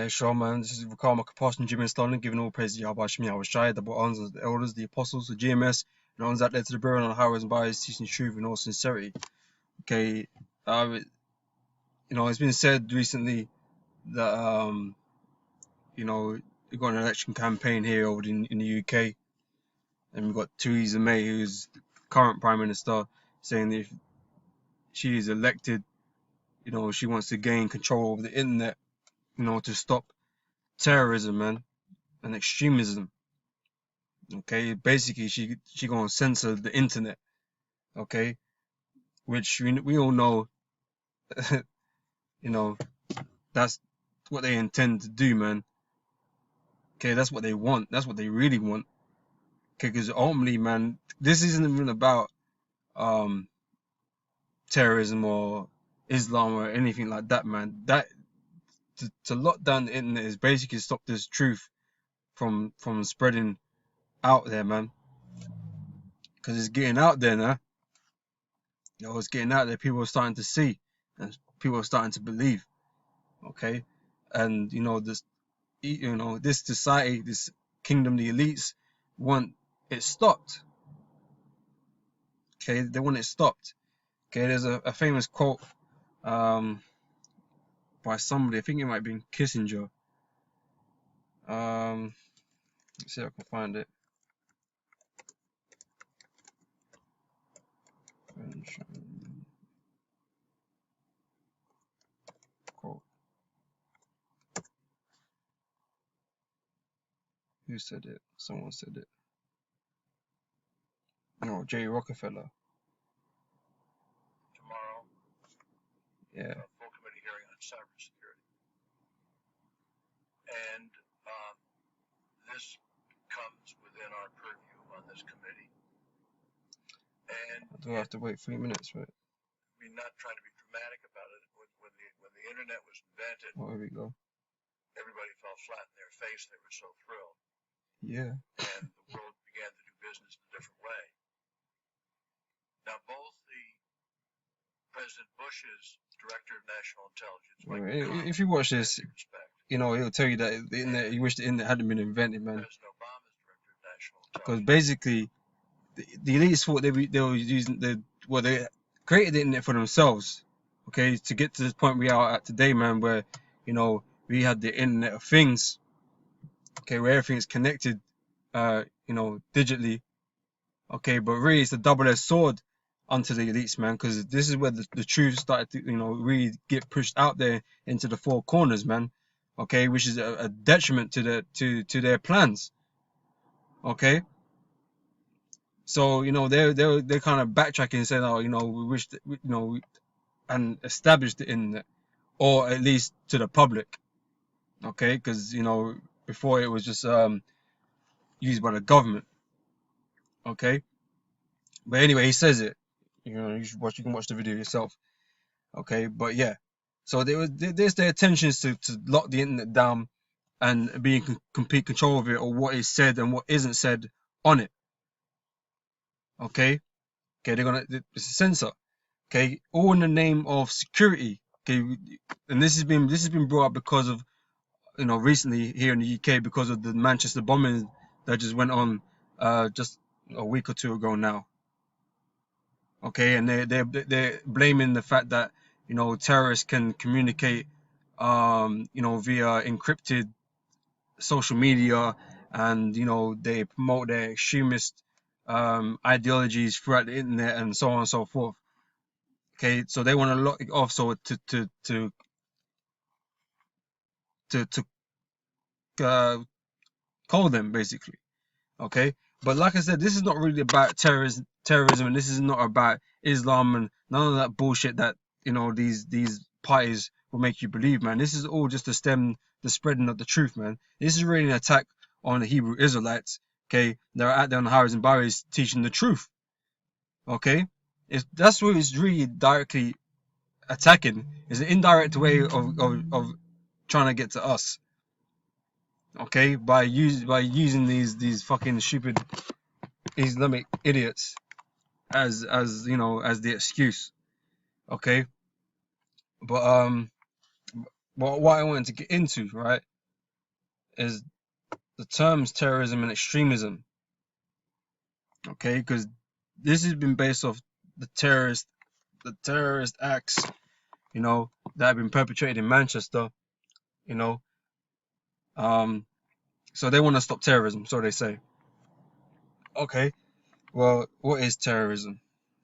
Sure, man. This is Ricardo Compassion, GMS London, giving all praise to Yahweh Shem Yahweh Shai, the honors the elders, the apostles, the GMS, and ones that led to the burial on highways and byways, teaching truth in all sincerity. Okay, it's been said recently that we've got an election campaign here over in the UK, and we've got Theresa May, who's the current Prime Minister, saying that if she is elected, she wants to gain control over the internet, to stop terrorism, man, and extremism. Okay, basically she gonna censor the internet. Okay, which we all know, that's what they intend to do, man. Okay, that's what they want. That's what they really want. Okay, because ultimately, man, this isn't even about terrorism or Islam or anything like that, man. That to lock down the internet is basically stop this truth from spreading out there, man. Because it's getting out there now. It's getting out there. People are starting to see, and people are starting to believe. Okay, and this society, this kingdom, the elites want it stopped. Okay, they want it stopped. Okay, there's a famous quote by somebody. I think it might be Kissinger. Let's see if I can find it. Quote. Who said it? Someone said it. No, J. Rockefeller. Tomorrow, Yeah. a full committee hearing on cybersecurity. And this comes within our purview on this committee. And Do I have to wait 3 minutes for it? I mean, not trying to be dramatic about it. When the internet was invented, Oh, here we go. everybody fell flat in their face. They were so thrilled. Yeah. And the world began to do business in a different way. Now, both the President Bush's Director of National Intelligence, if you watch this, he'll tell you that the internet, you wish the internet hadn't been invented, man. President Obama's Director of National Because Intelligence. basically, the elites thought they were using they created the internet for themselves. Okay, to get to this point we are at today, man, where we had the Internet of Things. Okay, where everything's connected, digitally. Okay, but really it's a double-edged sword onto the elites, man, because this is where the truth started to, really get pushed out there into the four corners, man. Okay, which is a detriment to their plans. Okay. So they're kind of backtracking and saying, we wish that, and establish the internet, or at least to the public. Okay, because before it was just used by the government. Okay, but anyway, he says it. You can watch the video yourself. Okay, but yeah, so there's their intentions to lock the internet down and be in complete control of it, or what is said and what isn't said on it. Okay, they're gonna censor. Okay, all in the name of security. Okay, and this has been brought up because of recently here in the UK, because of the Manchester bombing that just went on just a week or two ago now. Okay, and they're blaming the fact that terrorists can communicate via encrypted social media, and they promote their extremist ideologies throughout the internet and so on and so forth. Okay, so they want to lock it off so to call them, basically. Okay, but like I said, this is not really about terrorism, and this is not about Islam and none of that bullshit that these parties will make you believe, man. This is all just to stem the spreading of the truth, man. This is really an attack on the Hebrew Israelites. Okay, they're out there on the highways and byways teaching the truth. Okay, that's what it's really directly attacking. Is an indirect way of trying to get to us. Okay, by using these fucking stupid Islamic idiots as the excuse. Okay, but But what I wanted to get into, right, is the terms terrorism and extremism. Okay, because this has been based off the terrorist acts, you know, that have been perpetrated in Manchester, you know. So they want to stop terrorism, so they say. Okay, well, what is terrorism?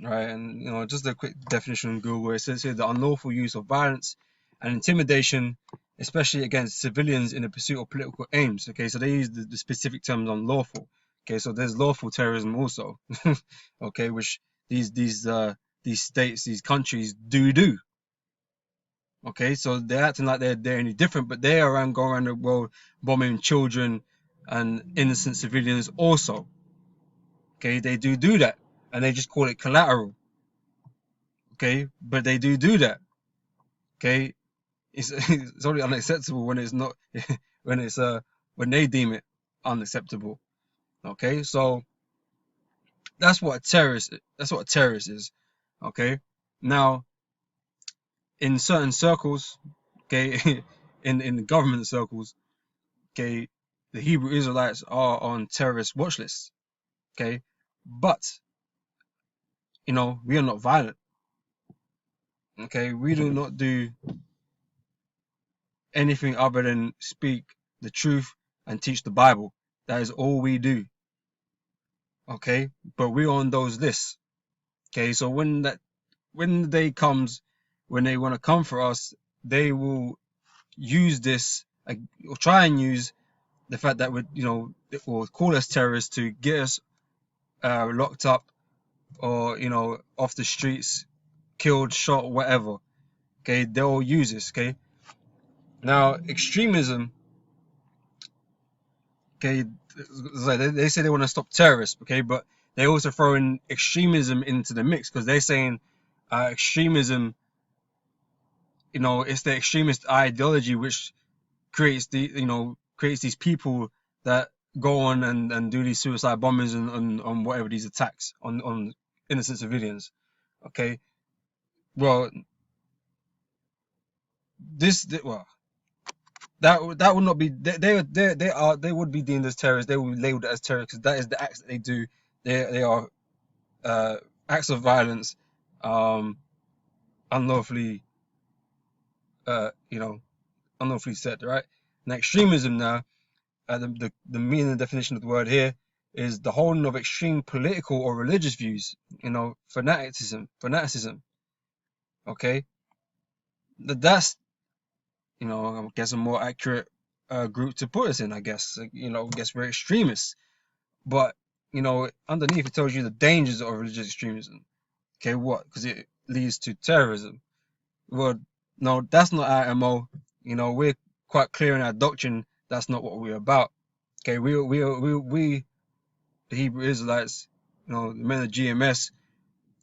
Right, and you know, just a quick definition on Google, it says here the unlawful use of violence and intimidation, especially against civilians in the pursuit of political aims. Okay, so they use the specific terms unlawful. Okay, so there's lawful terrorism also. Okay, which these states, these countries do. Okay, so they're acting like they're any different, but they are going around the world bombing children and innocent civilians also. Okay, they do that, and they just call it collateral. Okay, but they do that. Okay, it's only unacceptable when it's not, when they deem it unacceptable. Okay, so that's what a terrorist is. Okay, now in certain circles, okay, in the government circles, okay, the Hebrew Israelites are on terrorist watch lists. Okay, but you know, we are not violent. Okay, we do not do anything other than speak the truth and teach the Bible. That is all we do. Okay, but we're on those lists. Okay, so when the day comes when they want to come for us, they will use this, or try and use the fact that we, you know, or call us terrorists to get us locked up, or you know, off the streets, killed, shot, whatever. Okay, they'll use this. Okay, now extremism. Okay, they say they want to stop terrorists. Okay, but they also throw in extremism into the mix, because they're saying extremism, you know, it's the extremist ideology which creates these people that go on and do these suicide bombings on whatever, these attacks on innocent civilians. Okay, well, that would not be, they would be deemed as terrorists. They would be labeled as terrorists because that is the acts that they do. They are acts of violence, unlawfully unlawfully set, right? Now extremism now, the meaning and definition of the word here is the holding of extreme political or religious views, you know, fanaticism. Okay, that's, you know, I guess a more accurate group to put us in. I guess, you know, I guess we're extremists, but you know, underneath it tells you the dangers of religious extremism. Okay, what? Because it leads to terrorism. Well, no, that's not our MO. You know, we're quite clear in our doctrine. That's not what we're about. Okay, we the Hebrew Israelites, you know, the men of GMS.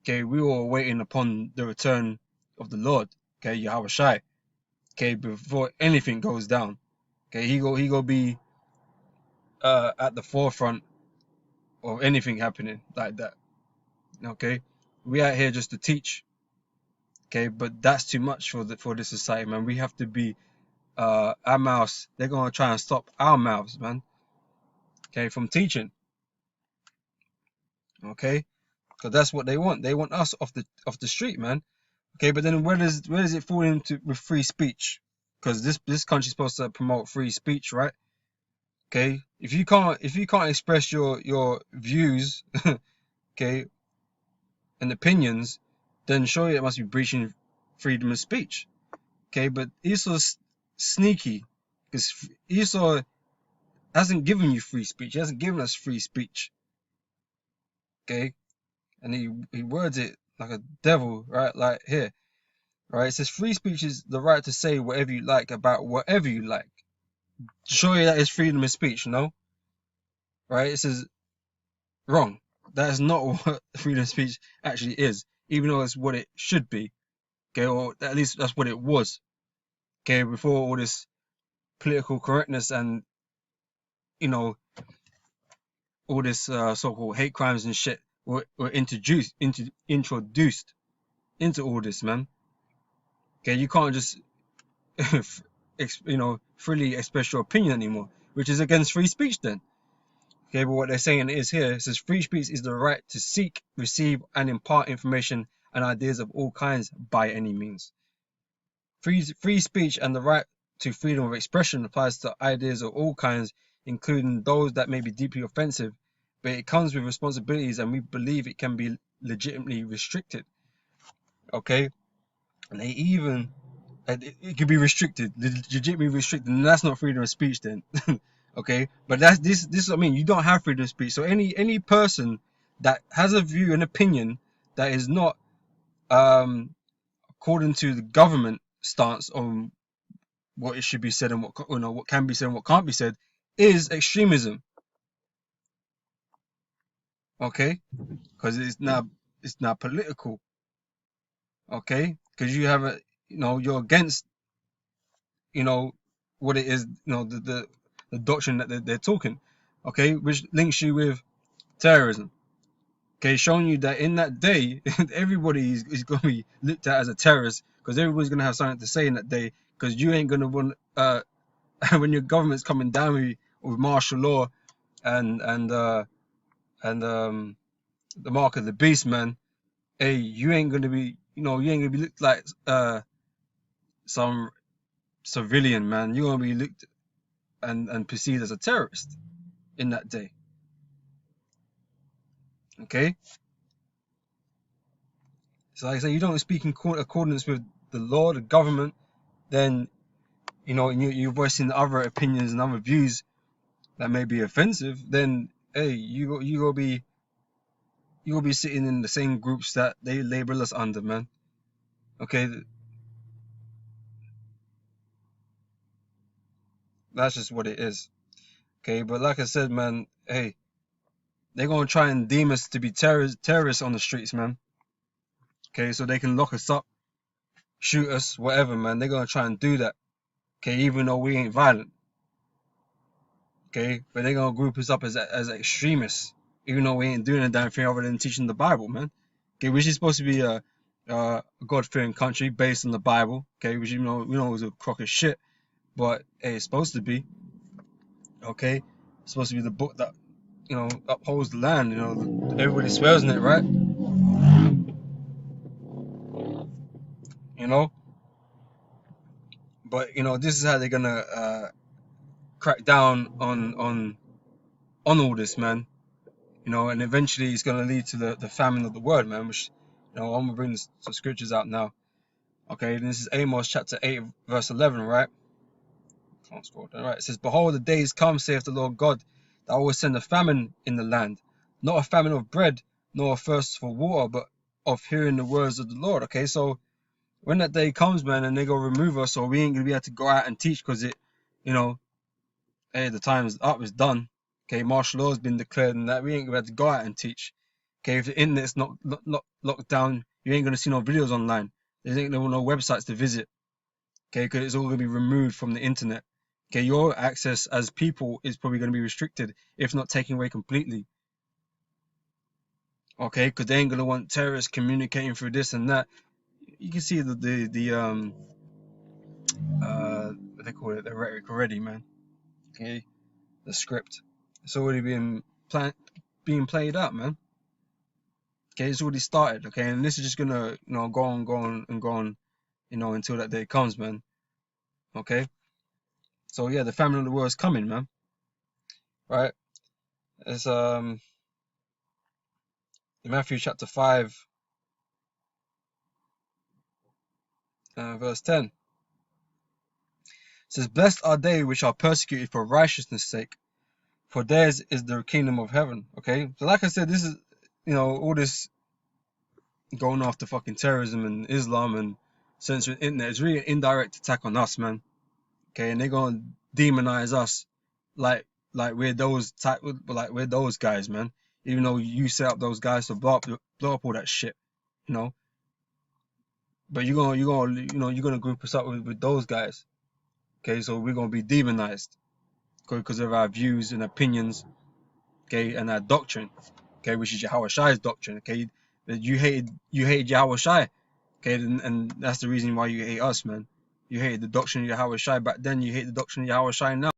Okay, we were waiting upon the return of the Lord. Okay, Yahweh Shai. Okay, before anything goes down. Okay, he go be at the forefront of anything happening like that. Okay, we out here just to teach. Okay, but that's too much for this society, man. We have to be our mouths. They're gonna try and stop our mouths, man. Okay, from teaching. Okay, because that's what they want. They want us off the street, man. Okay, but then where does it fall into with free speech? Because this country's supposed to promote free speech, right? Okay, if you can't express your views, okay, and opinions, then surely it must be breaching freedom of speech. Okay, but Esau's sneaky, because Esau hasn't given you free speech. He hasn't given us free speech. Okay, and he words it like a devil, right? Like here, right? It says free speech is the right to say whatever you like about whatever you like. Surely that is freedom of speech, no? Right? It says wrong. That is not what freedom of speech actually is, even though it's what it should be. Okay, or at least that's what it was. Okay, before all this political correctness and, you know, all this so-called hate crimes and shit were introduced into all this, man. Okay, you can't just freely express your opinion anymore, which is against free speech then. Okay, but what they're saying is here, it says free speech is the right to seek, receive, and impart information and ideas of all kinds by any means. Free speech and the right to freedom of expression applies to ideas of all kinds, including those that may be deeply offensive, but it comes with responsibilities, and we believe it can be legitimately restricted. Okay, and they even it could be restricted, legitimately restricted, and that's not freedom of speech then. Okay, but that's this is what I mean. You don't have freedom of speech. So any person that has a view, an opinion that is not according to the government stance on what it should be said and what can be said and what can't be said is extremism. Okay, because it's now political. Okay, because you have you're against what it is, the doctrine that they're talking. Okay, which links you with terrorism. Okay, showing you that in that day, everybody is going to be looked at as a terrorist, because everybody's going to have something to say in that day, because you ain't going to want, when your government's coming down with martial law and the mark of the beast, man. Hey, you ain't going to be, you ain't going to be looked like some civilian, man. You're going to be looked and perceived as a terrorist in that day. Okay, so like I say, you don't speak in accordance with the law, the government, then and you're voicing other opinions and other views that may be offensive, then hey, you will be sitting in the same groups that they label us under, man. Okay, that's just what it is. Okay, but like I said, man, hey, they're gonna try and deem us to be terrorists on the streets, man. Okay, so they can lock us up, shoot us, whatever, man. They're gonna try and do that. Okay, even though we ain't violent. Okay, but they're gonna group us up as extremists, even though we ain't doing a damn thing other than teaching the Bible, man. Okay, which is supposed to be a God-fearing country based on the Bible. Okay, which we know is a crock of shit, but hey, it's supposed to be. Okay, it's supposed to be the book that upholds the land. Everybody swears in it, right? But this is how they're gonna crack down on all this, man. And eventually it's gonna lead to the famine of the word, man. Which I'm gonna bring the scriptures out now. Okay, and this is Amos chapter 8, verse 11, right? Can't scroll down. Right, it says, "Behold, the days come, saith the Lord God, that I will send a famine in the land, not a famine of bread, nor a thirst for water, but of hearing the words of the Lord." Okay, so when that day comes, man, and they go remove us, or we ain't gonna be able to go out and teach because hey, the time's up, it's done. Okay, martial law has been declared, and that we ain't gonna be able to go out and teach. Okay, if the internet's not locked down, you ain't gonna see no videos online. There ain't no websites to visit. Okay, because it's all gonna be removed from the internet. Okay, your access as people is probably gonna be restricted, if not taken away completely. Okay, because they ain't gonna want terrorists communicating through this and that. You can see what they call it, the rhetoric already, man. Okay, the script, it's already being played out, man. Okay, it's already started. Okay, and this is just gonna go on until that day comes, man. Okay, so yeah, the famine of the world is coming, man. Right? It's in Matthew chapter 5, verse 10. It says, "Blessed are they which are persecuted for righteousness' sake, for theirs is the kingdom of heaven." Okay, so like I said, this is all this going after fucking terrorism and Islam and censoring internet is really an indirect attack on us, man. Okay, and they're gonna demonize us like we're those we're those guys, man. Even though you set up those guys to blow up all that shit, But you're gonna group us up with those guys. Okay, so we're gonna be demonized because of our views and opinions, okay, and our doctrine, okay, which is Yahweh Shai's doctrine, okay. That you hated Yahweh Shai, okay, and that's the reason why you hate us, man. You hated the doctrine of Yahweh Shai back then. You hate the doctrine of Yahweh Shai now.